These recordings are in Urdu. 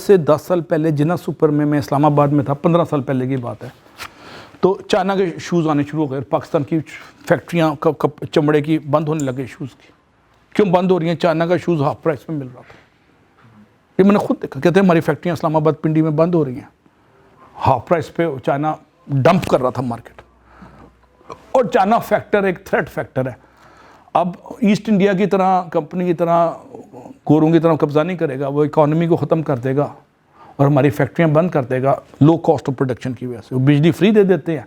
سے 10 سال پہلے جنا سپر میں اسلام آباد میں تھا، 15 سال پہلے کی بات ہے، تو چائنا کے شوز آنے شروع ہو گئے، پاکستان کی فیکٹریاں چمڑے کی بند ہونے لگے شوز کی. کیوں بند ہو رہی ہیں؟ چائنا کا شوز ہاف پرائس میں مل رہا تھا. یہ میں نے خود دیکھا، کہتے ہیں ہماری فیکٹریاں اسلام آباد پنڈی میں بند ہو رہی ہیں، ہاف پرائس پہ چائنا ڈمپ کر رہا تھا مارکیٹ. اور چائنا فیکٹر ایک تھریٹ فیکٹر ہے. اب ایسٹ انڈیا کی طرح کمپنی کی طرح گوروں کی طرح قبضہ نہیں کرے گا، وہ اکانومی کو ختم کر دے گا اور ہماری فیکٹریاں بند کر دے گا لو کاسٹ آف پروڈکشن کی وجہ سے. وہ بجلی فری دے دیتے ہیں،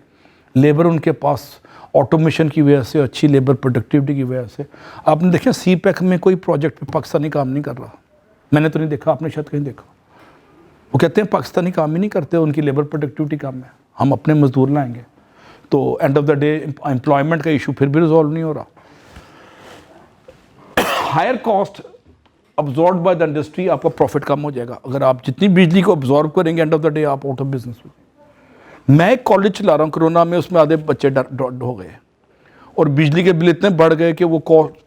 لیبر ان کے پاس آٹومیشن کی وجہ سے، اچھی لیبر پروڈکٹیوٹی کی وجہ سے. آپ نے دیکھیں سی پیک میں کوئی پروجیکٹ پہ پاکستانی کام نہیں کر رہا، میں نے تو نہیں دیکھا، آپ نے شاید کہیں دیکھا. وہ کہتے ہیں پاکستانی کام ہی نہیں کرتے، ان کی لیبر پروڈکٹیوٹی کم ہے، ہم اپنے مزدور لائیں گے. تو end of the day employment کا ایشو پھر بھی ریزالو نہیں ہو رہا. Higher cost absorbed by the industry, آپ کا پروفٹ کم ہو جائے گا. اگر آپ جتنی بجلی کو ابزارب کریں گے، اینڈ آف دا ڈے آپ آؤٹ آف بزنس ہو. میں ایک کالج چلا رہا ہوں کرونا میں، اس میں آدھے بچے ڈاڈ ہو گئے اور بجلی کے بل اتنے بڑھ گئے کہ وہ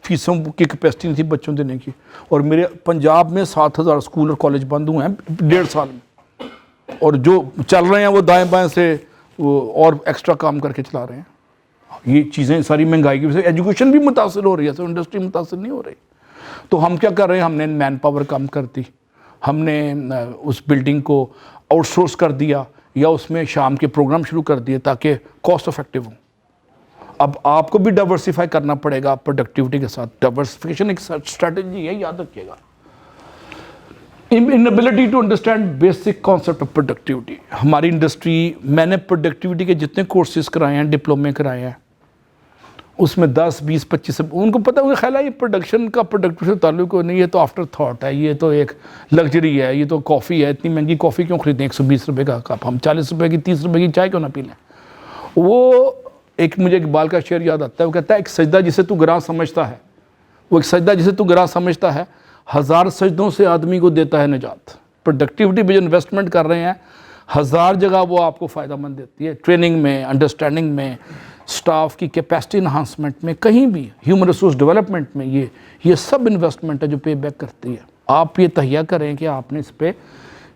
فیسوں کی کیپیسٹی نہیں تھی بچوں دینے کی. اور میرے پنجاب میں 7,000 اسکول اور کالج بند ہوئے ہیں 1.5 سال میں، اور جو چل رہے ہیں وہ دائیں بائیں سے اور ایکسٹرا کام کر کے چلا رہے ہیں. یہ چیزیں ساری مہنگائی کی وجہ سے ایجوکیشن بھی متاثر ہو رہی ہے، تو انڈسٹری متاثر نہیں ہو رہی. تو ہم کیا کر رہے ہیں؟ ہم نے مین پاور کم کر دی، ہم نے اس بلڈنگ کو آؤٹ سورس کر دیا، یا اس میں شام کے پروگرام شروع کر دیے تاکہ کاسٹ افیکٹو ہوں. اب آپ کو بھی ڈائیورسیفائی کرنا پڑے گا پروڈکٹیوٹی کے ساتھ. ڈائیورسیفیکیشن ایک اسٹریٹجی ہے، یاد رکھیے گا. Inability to understand basic concept of productivity. ہماری انڈسٹری، میں نے پروڈکٹیوٹی کے جتنے کورسز کرائے ہیں، ڈپلومے کرائے ہیں، اس میں 10 20 25 ان کو پتہ ہے، خیال ہے یہ پروڈکشن کا پروڈکٹیوٹی سے تعلق نہیں، یہ تو آفٹر تھاٹ ہے، یہ تو ایک لگژری ہے، یہ تو کافی ہے، اتنی مہنگی کافی کیوں خریدیں 120 روپے کا کپ، ہم 40 روپے کی 30 روپے کی چائے کیوں نہ پی لیں. وہ ایک مجھے اقبال کا شعر یاد آتا ہے، وہ کہتا ہے ایک سجدہ جسے تو گراں سمجھتا ہے، وہ ایک سجدہ جسے تو گراں سمجھتا ہے، 1000 سجدوں سے آدمی کو دیتا ہے نجات. پروڈکٹیوٹی پہ جو انویسٹمنٹ کر رہے ہیں 1000 جگہ وہ آپ کو فائدہ مند دیتی ہے، ٹریننگ میں، انڈرسٹینڈنگ میں، سٹاف کی کیپیسٹی انہانسمنٹ میں، کہیں بھی ہیومن ریسورس ڈیولپمنٹ میں. یہ سب انویسٹمنٹ ہے جو پے بیک کرتی ہے. آپ یہ تہیہ کریں کہ آپ نے اس پہ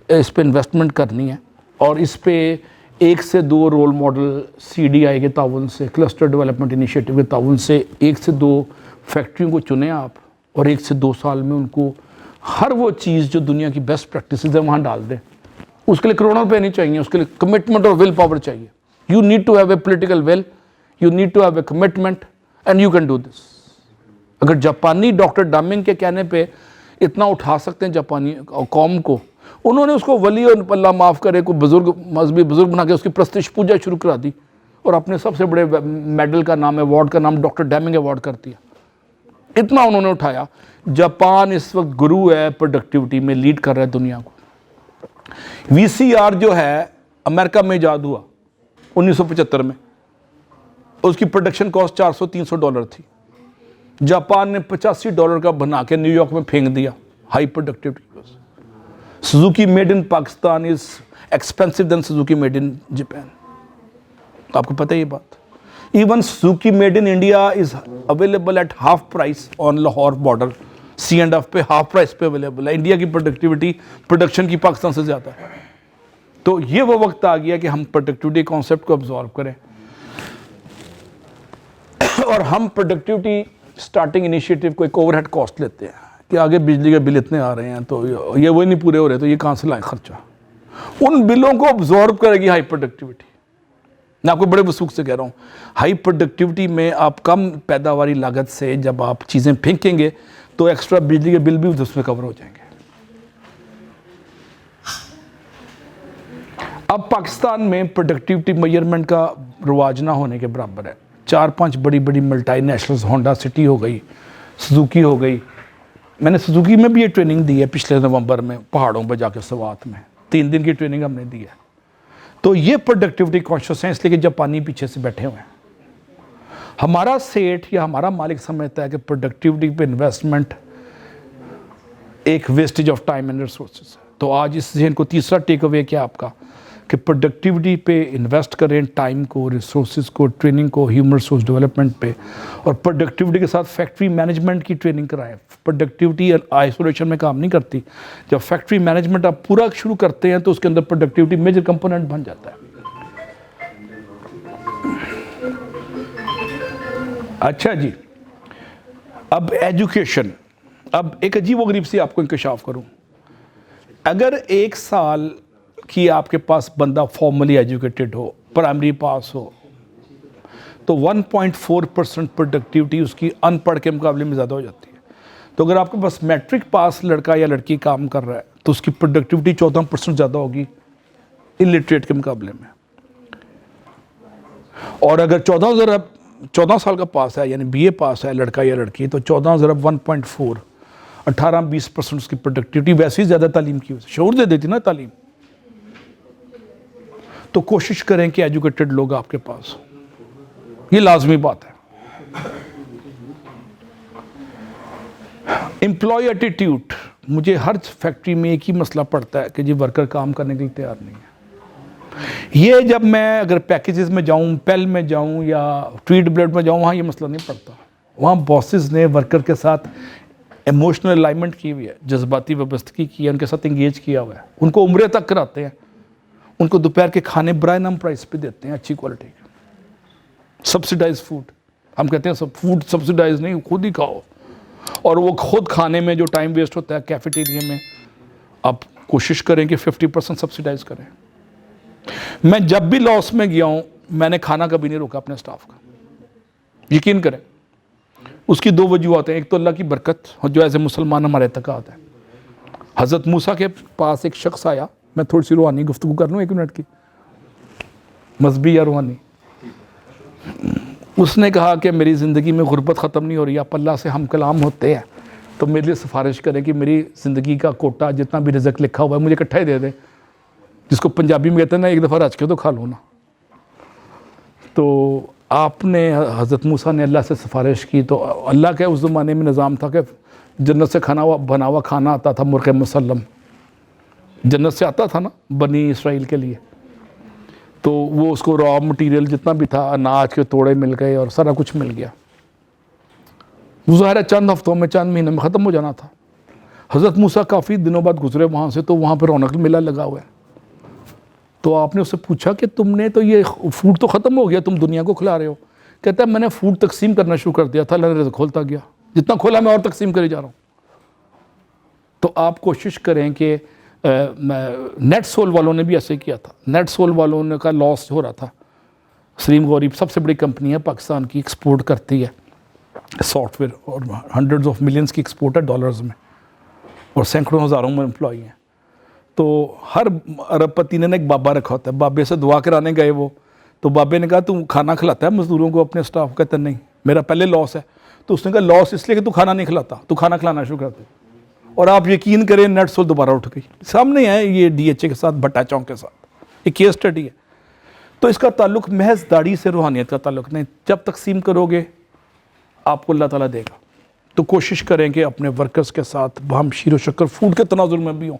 انویسٹمنٹ کرنی ہے، اور اس پہ 1 سے 2 رول ماڈل CDI کے تعاون سے، کلسٹر ڈیولپمنٹ انیشیٹو کے تعاون سے 1 سے 2 فیکٹریوں کو چنیں آپ، اور 1 سے 2 سال میں ان کو ہر وہ چیز جو دنیا کی بیسٹ پریکٹسز ہے وہاں ڈال دیں. اس کے لیے کروڑوں روپے نہیں چاہیے، اس کے لیے کمٹمنٹ اور ول پاور چاہیے. You need to have a political will, you need to have a commitment and you can do this. اگر جاپانی ڈاکٹر ڈامنگ کے کہنے پہ اتنا اٹھا سکتے ہیں جاپانی قوم کو، انہوں نے اس کو ولی اور اللہ معاف کرے کوئی بزرگ، مذہبی بزرگ بنا کے اس کی پرستش پوجا شروع کرا دی، اور اپنے سب سے بڑے میڈل کا نام، ایوارڈ کا نام ڈاکٹر ڈامنگ ایوارڈ کر دیا. اتنا انہوں نے اٹھایا. جاپان اس وقت گرو ہے پروڈکٹیوٹی میں، لیڈ کر رہا ہے دنیا کو. VCR جو ہے امریکہ میں ایجاد ہوا 1975 میں، اس کی پروڈکشن کاسٹ $400-300 تھی. جاپان نے $85 کا بنا کے نیو یارک میں پھینک دیا. High productivity. Suzuki made in Pakistan is expensive than Suzuki made in Japan. آپ کو پتہ ہے یہ بات. Even Suzuki made in India is available at half price on Lahore border. C&F پہ ہاف پرائس پہ اویلیبل ہے. انڈیا کی پروڈکٹیوٹی پروڈکشن کی پاکستان سے زیادہ ہے. تو یہ وہ وقت آ گیا کہ ہم پروڈکٹیوٹی کانسیپٹ کو ابزارو کریں، اور ہم پروڈکٹیوٹی سٹارٹنگ انیشیٹو کو ایک اوور ہیڈ کاسٹ لیتے ہیں کہ آگے بجلی کے بل اتنے آ رہے ہیں تو یہ وہی نہیں پورے ہو رہے، تو یہ کہاں سے لائیں خرچہ. ان بلوں کو ابزارب کرے گی ہائی پروڈکٹیوٹی. میں آپ کو بڑے وثوق سے کہہ رہا ہوں، ہائی پروڈکٹیوٹی میں آپ کم پیداواری لاگت سے جب آپ چیزیں پھینکیں گے تو ایکسٹرا بجلی کے بل بھی اس میں کور ہو جائیں گے. اب پاکستان میں پروڈکٹیوٹی میجرمنٹ کا رواج نہ ہونے کے برابر ہے. 4-5 بڑی بڑی ملٹی نیشنلز، ہونڈا سٹی ہو گئی، سوزوکی ہو گئی. میں نے سوزوکی میں بھی یہ ٹریننگ دی ہے پچھلے نومبر میں، پہاڑوں پہ جا کے سوات میں 3 دن کی ٹریننگ ہم نے دی ہے. تو یہ پروڈکٹیوٹی کانشیس ہیں، اس لیے کہ جاپانی پیچھے سے بیٹھے ہوئے ہیں. ہمارا سیٹ یا ہمارا مالک سمجھتا ہے کہ پروڈکٹیوٹی پہ انویسٹمنٹ ایک wastage of time and resources ہے. تو آج اس ذہن کو تیسرا ٹیک اوے کیا آپ کا کہ پروڈکٹیوٹی پہ انویسٹ کریں، ٹائم کو، ریسورسز کو، ٹریننگ کو، ہیومن ریسورس ڈیولپمنٹ پہ، اور پروڈکٹیوٹی کے ساتھ فیکٹری مینجمنٹ کی ٹریننگ کرائیں. پروڈکٹیوٹی آئسولیشن میں کام نہیں کرتی. جب فیکٹری مینجمنٹ آپ پورا شروع کرتے ہیں تو اس کے اندر پروڈکٹیوٹی میجر کمپوننٹ بن جاتا ہے. اچھا جی، اب ایجوکیشن. اب ایک عجیب و غریب سی آپ کو انکشاف کروں. اگر 1 سال کی آپ کے پاس بندہ فارملی ایجوکیٹڈ ہو، پرائمری پاس ہو، تو 1.4% پروڈکٹیوٹی اس کی ان پڑھ کے مقابلے میں زیادہ ہو جاتی ہے. تو اگر آپ کے پاس میٹرک پاس لڑکا یا لڑکی کام کر رہا ہے تو اس کی پروڈکٹیوٹی 14% زیادہ ہوگی الٹریٹ کے مقابلے میں. اور اگر 14 سال کا پاس ہے، یعنی بی اے پاس ہے لڑکا یا لڑکی، تو 14 ضرب 1.4، 18-20% اس کی پروڈکٹیوٹی ویسے ہی زیادہ تعلیم کی وجہ سے شعور دے دیتی نا تعلیم. تو کوشش کریں کہ ایجوکیٹڈ لوگ آپ کے پاس ہوں، یہ لازمی بات ہے. Employee attitude. مجھے ہر فیکٹری میں ایک ہی مسئلہ پڑتا ہے کہ جی ورکر کام کرنے کے لیے تیار نہیں ہے. یہ جب میں اگر پیکیجز میں جاؤں، پیل میں جاؤں یا ٹویٹ بلیڈ میں جاؤں، وہاں یہ مسئلہ نہیں پڑتا. وہاں باسز نے ورکر کے ساتھ ایموشنل الائنمنٹ کی ہوئی ہے، جذباتی وابستگی کی ہے، ان کے ساتھ انگیج کیا ہوا ہے، ان کو عمرے تک کراتے ہیں، ان کو دوپہر کے کھانے برائے نام پرائس پہ دیتے ہیں، اچھی کوالٹی کے. Subsidise food. ہم کہتے ہیں سب فوڈ سبسیڈائز نہیں، خود ہی کھاؤ. اور وہ خود کھانے میں جو ٹائم ویسٹ ہوتا ہے کیفیٹیریا میں، آپ کوشش کریں کہ 50% سبسیڈائز کریں. میں جب بھی لاس میں گیا ہوں، میں نے کھانا کبھی نہیں روکا اپنے سٹاف کا. یقین کریں. اس کی 2 وجوہات ہیں. ایک تو اللہ کی برکت جو ایز اے مسلمان ہمارے اعتقاد ہے. حضرت موسیٰ کے پاس ایک شخص آیا، میں تھوڑی سی روحانی گفتگو کر لوں 1 منٹ کی، مذہبی یا روحانی. اس نے کہا کہ میری زندگی میں غربت ختم نہیں ہو رہی، آپ اللہ سے ہم کلام ہوتے ہیں تو میرے لیے سفارش کریں کہ میری زندگی کا کوٹا جتنا بھی رزق لکھا ہوا ہے مجھے اکٹھا ہی دے دیں، جس کو پنجابی میں کہتے ہیں نا ایک دفعہ رچ کے تو کھا لو نا. تو آپ نے حضرت موسیٰ نے اللہ سے سفارش کی تو اللہ کا اس زمانے میں نظام تھا کہ جنت سے بنا ہوا کھانا آتا تھا، مرغ مسلم جنت سے آتا تھا نا بنی اسرائیل کے لیے. تو وہ اس کو را مٹیریل جتنا بھی تھا، اناج کے توڑے مل گئے اور سارا کچھ مل گیا. وہ ظاہر ہے چند ہفتوں میں، چند مہینے میں ختم ہو جانا تھا. حضرت موسیٰ کافی دنوں بعد گزرے وہاں سے، تو وہاں پہ رونق میلہ لگا ہوا ہے. تو آپ نے اس سے پوچھا کہ تم نے تو یہ فوڈ تو ختم ہو گیا، تم دنیا کو کھلا رہے ہو. کہتا ہے میں نے فوڈ تقسیم کرنا شروع کر دیا تھا، اللہ نے رزق کھولتا گیا، جتنا کھولا میں اور تقسیم کرے جا رہا ہوں. تو آپ کوشش کریں کہ نیٹ سول والوں نے بھی ایسے کیا تھا. نیٹ سول والوں نے کا لاس ہو رہا تھا. سلیم غوری سب سے بڑی کمپنی ہے پاکستان کی، ایکسپورٹ کرتی ہے سافٹ ویئر، اور ہنڈریڈز آف ملینز کی ایکسپورٹ ہے ڈالرز میں، اور سینکڑوں ہزاروں میں امپلائی ہیں. تو ہر ارب پتی نے ایک بابا رکھا ہوتا ہے. بابے سے دعا کرانے گئے وہ، تو بابے نے کہا تو کھانا کھلاتا ہے مزدوروں کو اپنے سٹاف؟ کہتا نہیں، میرا پہلے لاس ہے. تو اس نے کہا لاس اس لیے کہ تو کھانا نہیں کھلاتا، تو کھانا کھلانا شروع کر دے. اور آپ یقین کریں نیٹ سول دوبارہ اٹھ گئی. سامنے ہے یہ ڈی ایچ اے کے ساتھ، بھٹا چونک کے ساتھ، یہ کیس اسٹڈی ہے. تو اس کا تعلق محض داڑھی سے روحانیت کا تعلق نہیں. جب تقسیم کرو گے آپ کو اللہ تعالیٰ دے گا. تو کوشش کریں کہ اپنے ورکرز کے ساتھ باہم شیر و شکر فوڈ کے تناظر میں بھی ہوں،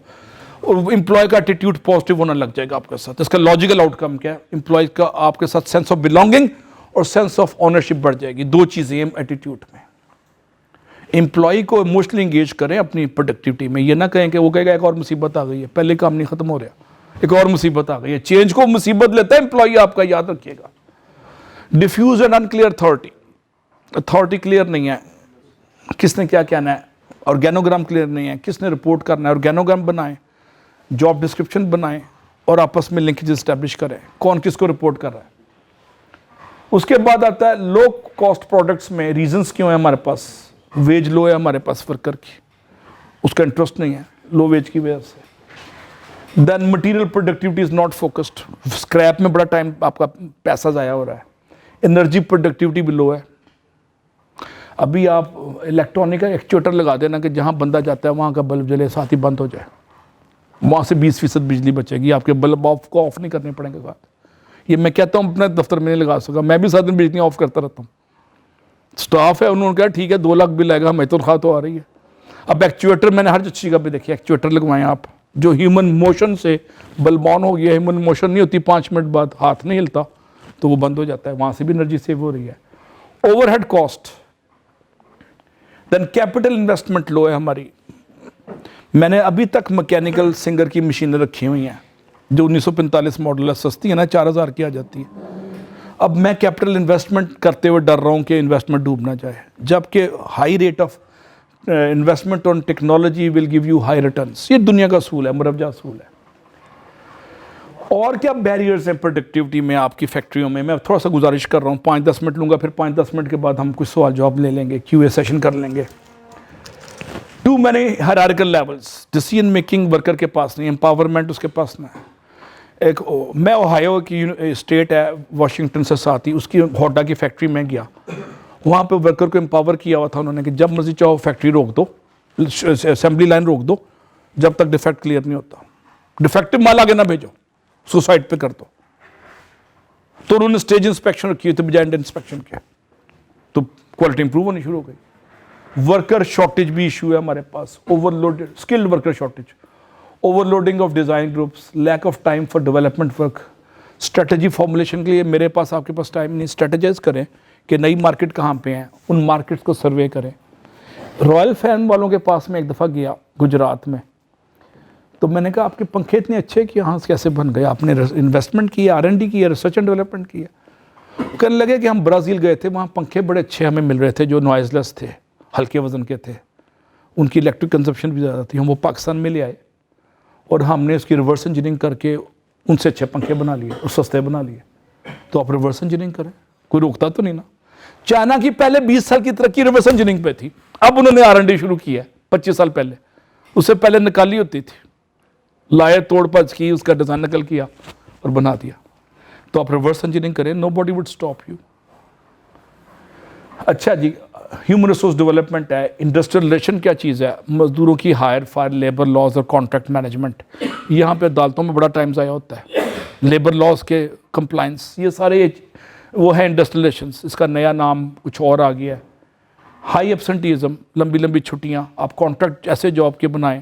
اور امپلائی کا ایٹیٹیوڈ پازیٹیو ہونا لگ جائے گا آپ کے ساتھ. اس کا لاجیکل آؤٹ کم کیا ہے؟ امپلائی کا آپ کے ساتھ سینس آف بلانگنگ اور سینس آف آنرشپ بڑھ جائے گی. 2 چیزیں ایٹیٹیوڈ میں. امپلائی کو ایموشنلی انگیج کریں اپنی پروڈکٹیوٹی میں. یہ نہ کہیں کہ وہ کہے گا ایک اور مصیبت آ گئی ہے، پہلے کام نہیں ختم ہو رہا، ایک اور مصیبت آ گئی ہے. چینج کو مصیبت لیتا ہے امپلائی آپ کا، یاد رکھیے گا. Diffuse and unclear authority. Authority clear نہیں ہے، کس نے کیا کہنا ہے. آرگینوگرام کلیئر نہیں ہے، کس نے رپورٹ کرنا ہے. آرگینوگرام بنائیں، جاب ڈسکرپشن بنائیں، اور آپس میں لنکیج اسٹیبلش کریں کون کس کو رپورٹ کر رہا ہے. اس کے بعد آتا ہے لو کاسٹ پروڈکٹس میں ریزنز کیوں ہیں ہمارے پاس. ویج لو ہے ہمارے پاس ورکر کی، اس کا انٹرسٹ نہیں ہے لو ویج کی وجہ سے. Then material productivity is not focused. Scrap میں بڑا ٹائم آپ کا پیسہ ضائع ہو رہا ہے. انرجی پروڈکٹیوٹی بھی لو ہے. ابھی آپ الیکٹرانک کا ایکچویٹر لگا دینا کہ جہاں بندہ جاتا ہے وہاں کا بلب جلے ساتھ ہی بند ہو جائے، وہاں سے 20% بجلی بچے گی. آپ کے بلب آف نہیں کرنے پڑیں گے. یہ میں کہتا ہوں اپنے دفتر میں نہیں لگا سکا، میں بھی 7 دن بجلی آف کرتا رہتا ہوں. سٹاف ہے انہوں نے کہا ٹھیک ہے 2 لاکھ بل آئے گا، ہمیں تنخواہ تو آ رہی ہے. اب ایکچویٹر میں نے ہر جگہ پہ دیکھے ایکچویٹر لگوائیں آپ جو ہیومن موشن سے بلبان ہو گیا, ہیومن موشن نہیں ہوتی, 5 منٹ بعد ہاتھ نہیں ہلتا تو وہ بند ہو جاتا ہے, وہاں سے بھی انرجی سیو ہو رہی ہے. اوور ہیڈ کاسٹ, دین کیپٹل انویسٹمنٹ لو ہے ہماری. میں نے ابھی تک مکینیکل سنگر کی مشینیں رکھی ہوئی ہیں جو 1945 ماڈل ہے, سستی ہے نا, 4000 کی آ جاتی ہے. اب میں کیپٹل انویسٹمنٹ کرتے ہوئے ڈر رہا ہوں کہ انویسٹمنٹ ڈوب نہ جائے, جبکہ high rate of investment on technology will give you high returns. یہ دنیا کا اصول ہے, مرجع اصول ہے. اور کیا بیریئرز ہیں پروڈکٹیوٹی میں آپ کی فیکٹریوں میں؟ میں تھوڑا سا گزارش کر رہا ہوں, 5-10 منٹ لوں گا, پھر 5-10 منٹ کے بعد ہم کچھ سوال جواب لے لیں گے, کیو اے سیشن کر لیں گے. Too many hierarchical levels, decision making worker کے پاس نہیں, امپاورمنٹ اس کے پاس نہ ہے. ایک میں اوہایو کی اسٹیٹ ہے واشنگٹن سے ساتھ ہی, اس کی ہوڈا کی فیکٹری میں گیا, وہاں پہ ورکر کو امپاور کیا ہوا تھا انہوں نے کہ جب مرضی چاہو فیکٹری روک دو, اسمبلی لائن روک دو, جب تک ڈیفیکٹ کلیئر نہیں ہوتا. ڈیفیکٹو مال آگے نہ بھیجو, سوسائٹ پہ کر دو. تو انہوں نے اسٹیج انسپیکشن رکھی تھی بجائے انسپیکشن کے, تو کوالٹی امپروو ہونی شروع ہو گئی. ورکر شارٹیج بھی ایشو ہے ہمارے پاس, over load skilled worker shortage, over loading of design groups, lack of time for development work. Strategy formulation کے لیے میرے پاس آپ کے پاس ٹائم نہیں. اسٹریٹجائز کریں کہ نئی مارکیٹ کہاں پہ ہیں, ان مارکیٹس کو سروے کریں. رائل فین والوں کے پاس میں ایک دفعہ گیا گجرات میں, تو میں نے کہا آپ کے پنکھے اتنے اچھے کہ یہاں سے کیسے بن گئے, آپ نے انویسٹمنٹ کی ہے, R&D کی ہے, ریسرچ اینڈ ڈیولپمنٹ کی ہے. کہنے لگے کہ ہم برازیل گئے تھے, وہاں پنکھے بڑے اچھے ہمیں مل رہے تھے جو نوائز لیس تھے, ہلکے وزن کے تھے, ان کی الیکٹرک کنزپشن بھی زیادہ تھی. ہم وہ پاکستان میں لے آئے اور ہم نے اس کی ریورس انجینئرنگ کر کے ان سے اچھے پنکھے بنا لیے اور سستے بنا لیے. تو آپ ریورس انجینئرنگ کریں, کوئی روکتا تو نہیں نا. چائنا کی پہلے 20 سال کی ترقی ریورس انجینئرنگ پہ تھی, اب انہوں نے R&D شروع کی ہے 25 سال پہلے, اس سے پہلے نکالی ہوتی تھی, لائے توڑ پچ کی, اس کا ڈیزائن نقل کیا اور بنا دیا. تو آپ ریورس انجینئرنگ کریں, نو باڈی وڈ اسٹاپ یو. اچھا جی, ہیومن ریسورس ڈیولپمنٹ ہے, انڈسٹریل ریلیشن کیا چیز ہے, مزدوروں کی ہائر فائر, لیبر لاز اور کانٹریکٹ مینجمنٹ. یہاں پہ عدالتوں میں بڑا ٹائم ضائع ہوتا ہے, لیبر لاز کے کمپلائنس, یہ سارے وہ ہیں انڈسٹریل ریلیشنس. اس کا نیا نام کچھ اور آ گیا ہے. ہائی ایبسنٹیزم, لمبی لمبی چھٹیاں. آپ کانٹریکٹ ایسے جاب کے بنائیں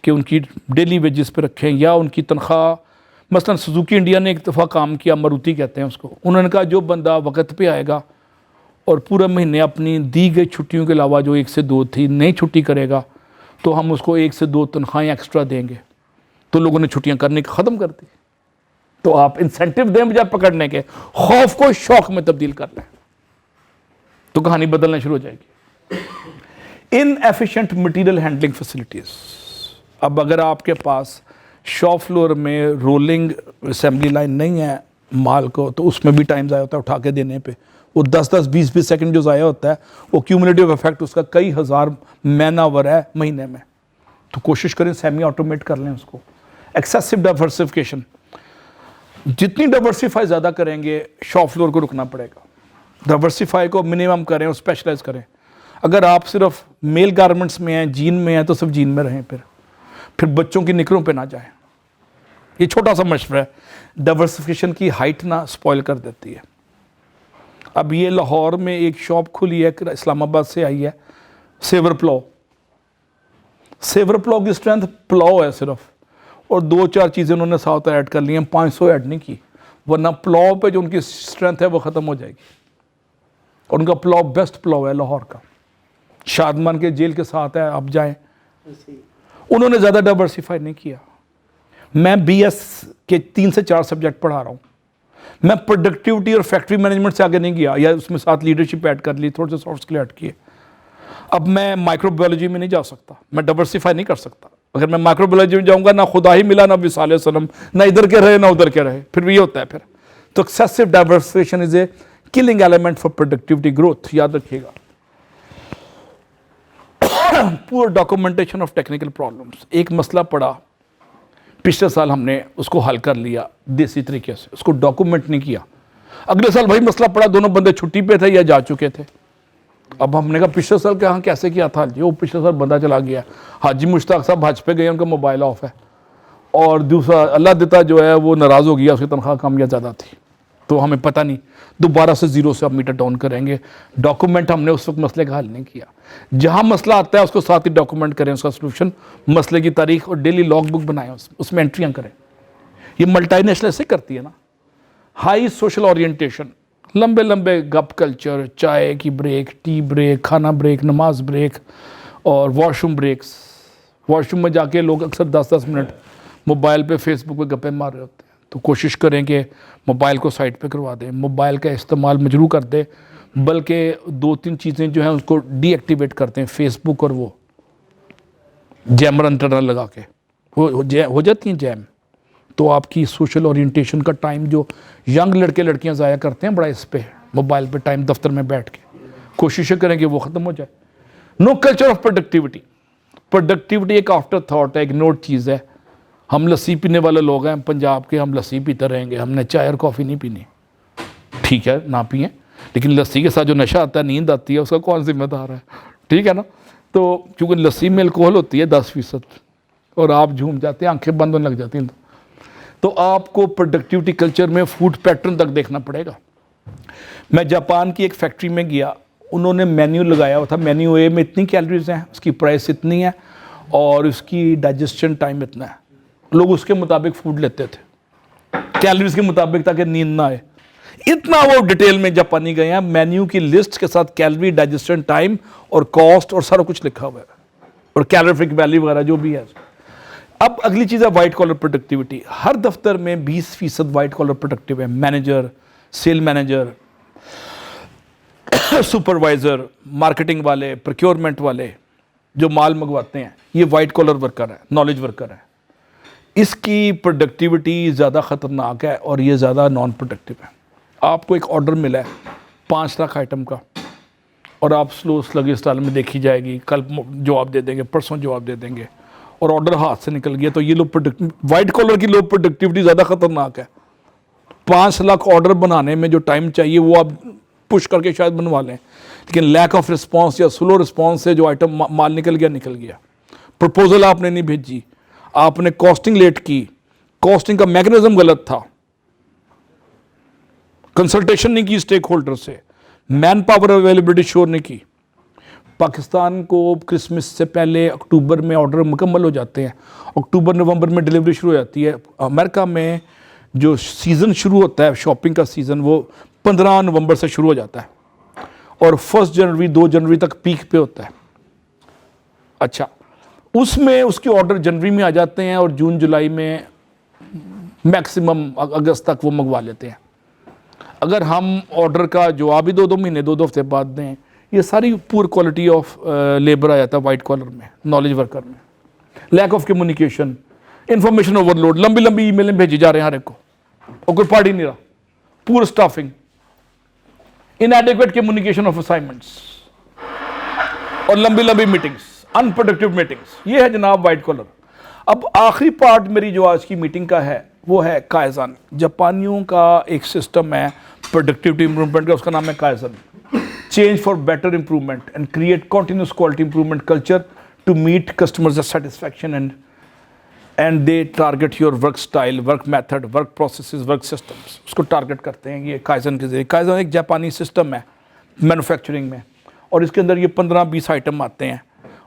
کہ ان کی ڈیلی ویجز پہ رکھیں, یا ان کی تنخواہ. مثلا سزوکی انڈیا نے ایک دفعہ کام کیا, مروتی کہتے ہیں اس کو, انہوں نے کہا جو بندہ وقت پہ آئے گا اور پورا مہینے اپنی دی گئی چھٹیوں کے علاوہ جو 1 سے 2 تھی نئی چھٹی کرے گا تو ہم اس کو 1 سے 2 تنخواہیں ایکسٹرا دیں گے. تو لوگوں نے چھٹیاں کرنے کی ختم کر دی. تو آپ انسینٹیو دیں بجائے پکڑنے کے, خوف کو شوق میں تبدیل کر لیں تو کہانی بدلنا شروع ہو جائے گی. ان ایفیشینٹ مٹیریل ہینڈلنگ فیسلٹیز. اب اگر آپ کے پاس شاپ فلور میں رولنگ اسمبلی لائن نہیں ہے مال کو, تو اس میں بھی ٹائم ضائع ہوتا ہے اٹھا کے دینے پہ. وہ 10-20 سیکنڈ جو ضائع ہوتا ہے وہ کیومولیٹیو افیکٹ اس کا کئی ہزار مین آور ہے مہینے میں. تو کوشش کریں سیمی آٹومیٹ کر لیں اس کو. ایکسیسو ڈائیورسفیکیشن, جتنی ڈائیورسیفائی زیادہ کریں گے شاپ فلور کو رکنا پڑے گا. ڈائیورسیفائی کو منیمم کریں اور اسپیشلائز کریں. اگر آپ صرف میل گارمنٹس میں ہیں, جین میں ہیں, تو صرف جین میں رہیں, پھر بچوں کی نکروں پہ نہ جائیں. یہ چھوٹا سا مشورہ ہے. ڈائیورسفیکیشن کی ہائٹ نہ سپوائل کر دیتی ہے. اب یہ لاہور میں ایک شاپ کھلی ہے, اسلام آباد سے آئی ہے, سیور پلاؤ. سیور پلاؤ کی اسٹرینتھ پلاؤ ہے صرف, اور 2-4 چیزیں انہوں نے ساتھ ایڈ کر لی ہیں, 500 ایڈ نہیں کی, ورنہ پلاؤ پہ جو ان کی اسٹرینتھ ہے وہ ختم ہو جائے گی. اور ان کا پلاؤ بیسٹ پلاؤ ہے لاہور کا, شادمان کے جیل کے ساتھ ہے, آپ جائیں. انہوں نے زیادہ ڈائیورسیفائی نہیں کیا. میں BS کے 3 سے 4 سبجیکٹ پڑھا رہا ہوں. میں پروڈکٹیوٹی اور فیکٹری مینجمنٹ سے آگے نہیں گیا, یا اس میں ساتھ لیڈرشپ ایڈ کر لی, تھوڑے سے سافٹ اسکل ایڈ کیے. اب میں مائکرو بایولوجی میں نہیں جا سکتا, میں ڈائیورسیفائی نہیں کر سکتا. اگر میں مائکرو بایولوجی میں جاؤں گا, نہ خدا ہی ملا, نہ وصال وسلم, نہ ادھر کے رہے نہ ادھر کے رہے, پھر بھی یہ ہوتا ہے. پھر تو excessive diversification is a killing element for productivity growth, یاد رکھیے گا. پور ڈاکومنٹیشن آف ٹیکنیکل پرابلمس. ایک مسئلہ پڑا پچھلے سال, ہم نے اس کو حل کر لیا دیسی طریقے سے, اس کو ڈاکومنٹ نہیں کیا. اگلے سال بھائی مسئلہ پڑا, دونوں بندے چھٹی پہ تھے یا جا چکے تھے. اب ہم نے کہا پچھلے سال کہاں کیسے کیا تھا جی, وہ پچھلے سال بندہ چلا گیا. حاجی مشتاق صاحب حج پہ گئے, ان کا موبائل آف ہے, اور دوسرا اللہ دیتا جو ہے وہ ناراض ہو گیا, اس کی تنخواہ کم یا زیادہ تھی. تو ہمیں پتہ نہیں دوبارہ سے زیرو سے آپ میٹر ڈاؤن کریں گے. ڈاکومنٹ ہم نے اس وقت مسئلے کا حل نہیں کیا. جہاں مسئلہ آتا ہے اس کو ساتھ ہی ڈاکومنٹ کریں اس کا سلوشن, مسئلے کی تاریخ اور ڈیلی لاگ بک بنائیں, اس میں انٹریاں کریں. یہ ملٹی نیشنل ایسے کرتی ہے نا. ہائی سوشل اورینٹیشن, لمبے لمبے گپ کلچر, چائے کی بریک, ٹی بریک, کھانا بریک, نماز بریک اور washroom breaks. Washroom میں جا کے لوگ اکثر 10-10 منٹ موبائل پہ فیس بک پہ گپے مار رہے ہوتے ہیں. تو کوشش کریں کہ موبائل کو سائڈ پہ کروا دیں, موبائل کا استعمال مجروح کر دیں, بلکہ 2-3 چیزیں جو ہیں اس کو ڈی ایکٹیویٹ کرتے ہیں, فیس بک اور وہ جیمر انٹرنل لگا کے ہو جاتی ہیں جیم. تو آپ کی سوشل اورینٹیشن کا ٹائم جو ینگ لڑکے لڑکیاں ضائع کرتے ہیں بڑا اس پہ موبائل پہ ٹائم دفتر میں بیٹھ کے, کوشش کریں کہ وہ ختم ہو جائے. نو کلچر آف پروڈکٹیوٹی. پروڈکٹیوٹی ایک آفٹر تھاٹ ہے, ایک نوٹ چیز ہے. ہم لسی پینے والے لوگ ہیں پنجاب کے, ہم لسی پیتے رہیں گے, ہم نے چائے اور کافی نہیں پینی. ٹھیک ہے نہ پئیں, لیکن لسی کے ساتھ جو نشہ آتا ہے, نیند آتی ہے, اس کا کون ذمہ دار ہے؟ ٹھیک ہے نا. تو کیونکہ لسی میں الکوہل ہوتی ہے 10% اور آپ جھوم جاتے ہیں, آنکھیں بند ہونے لگ جاتی ہیں. تو آپ کو پروڈکٹیوٹی کلچر میں فوڈ پیٹرن تک دیکھنا پڑے گا. میں جاپان کی ایک فیکٹری میں گیا, انہوں نے مینیو لگایا ہوا تھا, مینیو اے میں اتنی کیلریز ہیں, اس کی پرائس اتنی ہے اور اس کی ڈائجسشن ٹائم اتنا ہے. لوگ اس کے مطابق فوڈ لیتے تھے, کیلریز کے مطابق, تاکہ نیند نہ آئے. اتنا وہ ڈیٹیل میں جاپانی گئے ہیں, مینیو کی لسٹ کے ساتھ کیلری, ڈائجسشن ٹائم اور کاسٹ اور سارا کچھ لکھا ہوا ہے, اور کیلوریفک ویلیو وغیرہ جو بھی ہے. اب اگلی چیز ہے وائٹ کالر پروڈکٹیوٹی. ہر دفتر میں 20% وائٹ کالر پروڈکٹیو ہے. Manager, sale manager, supervisor, marketing والے, پروکیورمنٹ والے جو مال منگواتے ہیں, یہ وائٹ کالر ورکر ہے, نالج ورکر ہے. اس کی پروڈکٹیوٹی زیادہ خطرناک ہے اور یہ زیادہ نان پروڈکٹیو ہے. آپ کو ایک آرڈر ملا ہے 5 لاکھ آئٹم کا, اور آپ سلو سلگی اسٹائل میں دیکھی جائے گی, کل جواب دے دیں گے, پرسوں جواب دے دیں گے, اور آرڈر ہاتھ سے نکل گیا. تو یہ لوگ وائٹ کالر کی لو پروڈکٹیوٹی زیادہ خطرناک ہے. 5 لاکھ آرڈر بنانے میں جو ٹائم چاہیے وہ آپ پش کر کے شاید بنوا لیں, لیکن لیک آف رسپانس یا سلو رسپانس سے جو آئٹم مال نکل گیا. پرپوزل آپ نے نہیں بھیجی, آپ نے کاسٹنگ لیٹ کی, کاسٹنگ کا میکنزم غلط تھا, کنسلٹیشن نہیں کی اسٹیک ہولڈر سے, مین پاور اویلیبلٹی شور نہیں کی. پاکستان کو کرسمس سے پہلے اکتوبر میں آرڈر مکمل ہو جاتے ہیں, اکتوبر نومبر میں ڈیلیوری شروع ہو جاتی ہے. امریکہ میں جو سیزن شروع ہوتا ہے شاپنگ کا سیزن, وہ 15 نومبر سے شروع ہو جاتا ہے اور 1 جنوری 2 جنوری تک پیک پہ ہوتا ہے. اچھا, اس میں اس کے آرڈر جنوری میں آ جاتے ہیں اور جون جولائی میں میکسیمم اگست تک وہ منگوا لیتے ہیں. اگر ہم آرڈر کا جواب ہی 2 مہینے 2 ہفتے بعد دیں, یہ ساری پور کوالٹی آف لیبر آ جاتا ہے وائٹ کالر میں, نالج ورکر میں. Lack of communication, information overload, لمبی لمبی ای میلیں بھیجی جا رہے ہیں ہر ایک کو, اور کوئی پارٹی نہیں رہا. پور اسٹافنگ, انیڈیکویٹ کمیونیکیشن آف اسائنمنٹس, اور لمبی لمبی میٹنگس, ان پروڈکٹیو میٹنگس. یہ ہے جناب وائٹ کالر. اب آخری پارٹ میری جو آج کی میٹنگ کا ہے وہ ہے کائزن. جاپانیوں کا ایک سسٹم ہے پروڈکٹیوٹی امپرومنٹ کا, اس کا نام ہے kaizen. Change for better improvement and create continuous quality improvement culture to meet customers satisfaction and the target your work style, work method, work processes, work systems. اس کو ٹارگیٹ کرتے ہیں یہ کائزن کے ذریعے. کائزن ایک جاپانی سسٹم ہے مینوفیکچرنگ میں, اور اس کے اندر یہ 15-20 آئٹم آتے ہیں,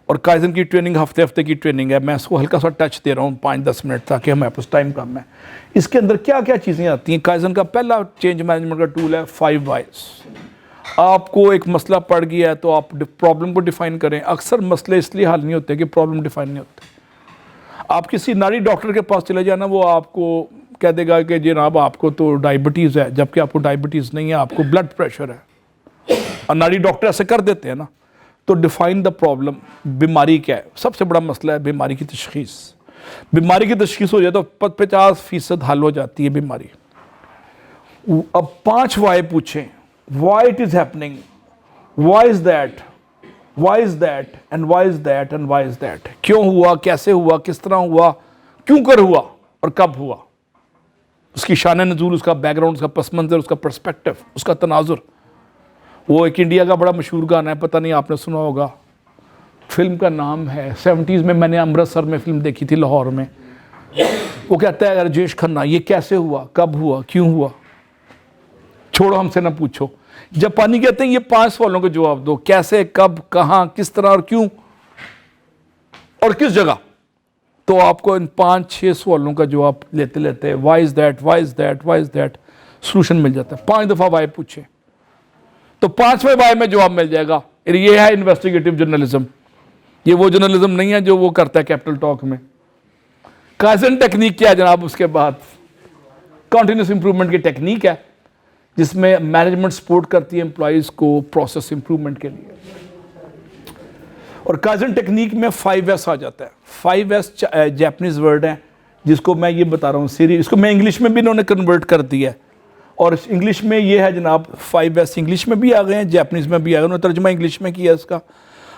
اور کائزن کی ٹریننگ ہفتے کی ٹریننگ ہے. میں اس کو ہلکا سا ٹچ دے رہا ہوں 5-10 منٹ, تاکہ ہمیں پاس ٹائم کم ہے. اس کے اندر کیا کیا چیزیں آتی ہیں. کائزن کا پہلا چینج مینجمنٹ کا ٹول ہے 5 whys. آپ کو ایک مسئلہ پڑ گیا ہے تو آپ پرابلم کو ڈیفائن کریں. اکثر مسئلے اس لیے حل نہیں ہوتے کہ پرابلم ڈیفائن نہیں ہوتے. آپ کسی ناری ڈاکٹر کے پاس چلے جانا, وہ آپ کو کہہ دے گا کہ جناب آپ کو تو ڈائبٹیز ہے, جبکہ آپ کو ڈائبٹیز نہیں ہے, آپ کو بلڈ پریشر ہے. اور ناری ڈاکٹر ایسے کر دیتے ہیں نا. تو ڈیفائن دا پرابلم, بیماری کیا ہے. سب سے بڑا مسئلہ ہے بیماری کی تشخیص. بیماری کی تشخیص ہو جائے تو 50% حل ہو جاتی ہے بیماری. اب 5 why پوچھیں. why it is happening, why is that, why is that, and why is that, and why is that. کیوں ہوا, کیسے ہوا, کس طرح ہوا, کیوں کر ہوا, اور کب ہوا. اس کی شان نزول, اس کا بیک گراؤنڈ, اس کا پس منظر, اس کا پرسپیکٹو, اس کا تناظر. وہ ایک انڈیا کا بڑا مشہور گانا ہے, پتہ نہیں آپ نے سنا ہوگا. فلم کا نام ہے 70s میں نے امرتسر میں فلم دیکھی تھی, لاہور میں. وہ کہتا ہے راجیش کھنہ, یہ کیسے ہوا, کب ہوا, کیوں ہوا. چھوڑو ہم سے نہ پوچھو. جاپانی کہتے ہیں یہ 5 سوالوں کے جواب دو, کیسے, کب, کہاں, کس طرح اور کیوں اور کس جگہ. تو آپ کو ان 5-6 سوالوں کا جواب لیتے لیتے why is that, why is that, why is that solution مل جاتا ہے. 5 دفعہ وائی پوچھیں تو 5ویں وائی میں جواب مل جائے گا. یہ ہے انویسٹیگیٹو جرنلزم. یہ وہ جرنلزم نہیں ہے جو وہ کرتا ہے کیپٹل ٹاک میں. کائزن ٹیکنیک کیا ہے جناب؟ اس کے بعد کنٹینیوس امپروومنٹ کی ٹیکنیک ہے جس میں مینجمنٹ سپورٹ کرتی ہے امپلائیز کو پروسیس امپروومنٹ کے لیے. اور کائزن ٹیکنیک میں 5S آ جاتا ہے. 5S جیپنیز ورڈ ہے جس کو میں یہ بتا رہا ہوں سیریز, اس کو میں انگلش میں بھی انہوں نے کنورٹ کر دیا ہے. اور انگلش میں یہ ہے جناب 5S انگلش میں بھی آ گئے ہیں, جیپنیز میں بھی آ گئے, انہوں نے ترجمہ انگلش میں کیا اس کا.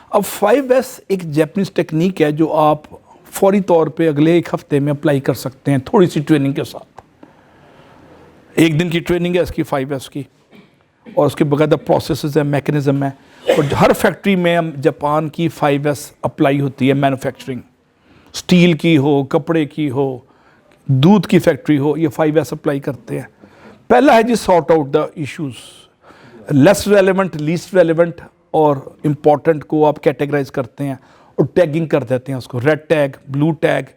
اب 5S ایک جیپنیز ٹیکنیک ہے جو آپ فوری طور پہ اگلے 1 ہفتے میں اپلائی کر سکتے ہیں تھوڑی سی ٹریننگ کے ساتھ. 1 دن کی ٹریننگ ہے اس کی 5S کی, اور اس کے باقاعدہ پروسیسز ہیں, میکنزم ہے. اور ہر فیکٹری میں جاپان کی 5S اپلائی ہوتی ہے. مینوفیکچرنگ سٹیل کی ہو, کپڑے کی ہو, دودھ کی فیکٹری ہو, یہ 5S اپلائی کرتے ہیں. پہلا ہے جی sort out the issues, less relevant, least relevant اور امپورٹنٹ کو آپ کیٹیگرائز کرتے ہیں اور ٹیگنگ کر دیتے ہیں اس کو. ریڈ ٹیگ, بلو ٹیگ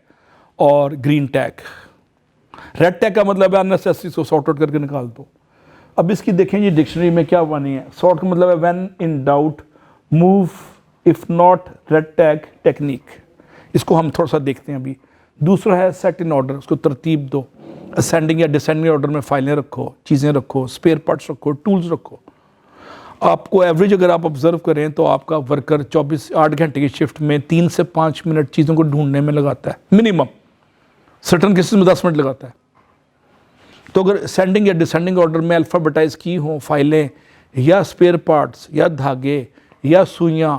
اور گرین ٹیگ. ریڈ ٹیگ کا مطلب ہے اننیسیسری کو سارٹ آؤٹ کر کے نکال دو. اب اس کی دیکھیں جی ڈکشنری میں کیا بنی ہے. سارٹ کا مطلب ہے when in doubt move if not red tag technique. اس کو ہم تھوڑا سا دیکھتے ہیں ابھی. دوسرا ہے سیٹ ان آرڈر, اس کو ترتیب دو. اسینڈنگ یا ڈسینڈنگ آرڈر میں فائلیں رکھو, چیزیں رکھو, اسپیئر پارٹس رکھو, ٹولز رکھو. آپ کو ایوریج اگر آپ آبزرو کریں تو آپ کا ورکر 8 گھنٹے کی شفٹ میں 3 سے 5 منٹ چیزوں کو ڈھونڈنے میں لگاتا ہے منیمم. سرٹن کیسز میں 10 منٹ لگاتا ہے. تو اگر سینڈنگ یا ڈسینڈنگ آرڈر میں الفابیٹائز کی ہوں فائلیں یا اسپیئر پارٹس یا دھاگے یا سوئیاں,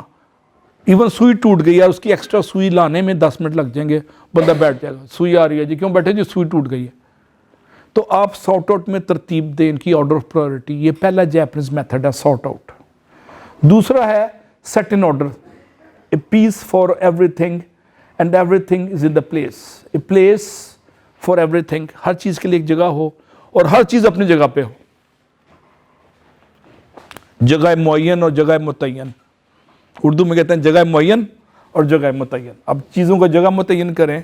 ایون سوئی ٹوٹ گئی ہے, اس کی ایکسٹرا سوئی لانے میں 10 منٹ لگ جائیں گے, بندہ بیٹھ جائے گا. سوئی آ رہی ہے جی, کیوں بیٹھے جی, سوئی ٹوٹ گئی ہے. تو آپ سارٹ آؤٹ میں ترتیب دیں ان کی آرڈر آف پرائیورٹی. یہ پہلا جیپنیز میتھڈ ہے سارٹ آؤٹ. دوسرا ہے set in order, a place for everything and everything is in the place. A place for everything, ہر چیز کے لیے ایک جگہ ہو اور ہر چیز اپنی جگہ پہ ہو. جگہ معین اور جگہ متعین, اردو میں کہتے ہیں جگہ معین اور جگہ متعین. اب چیزوں کو جگہ متعین کریں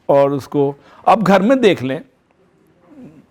اور اس کو آپ گھر میں دیکھ لیں.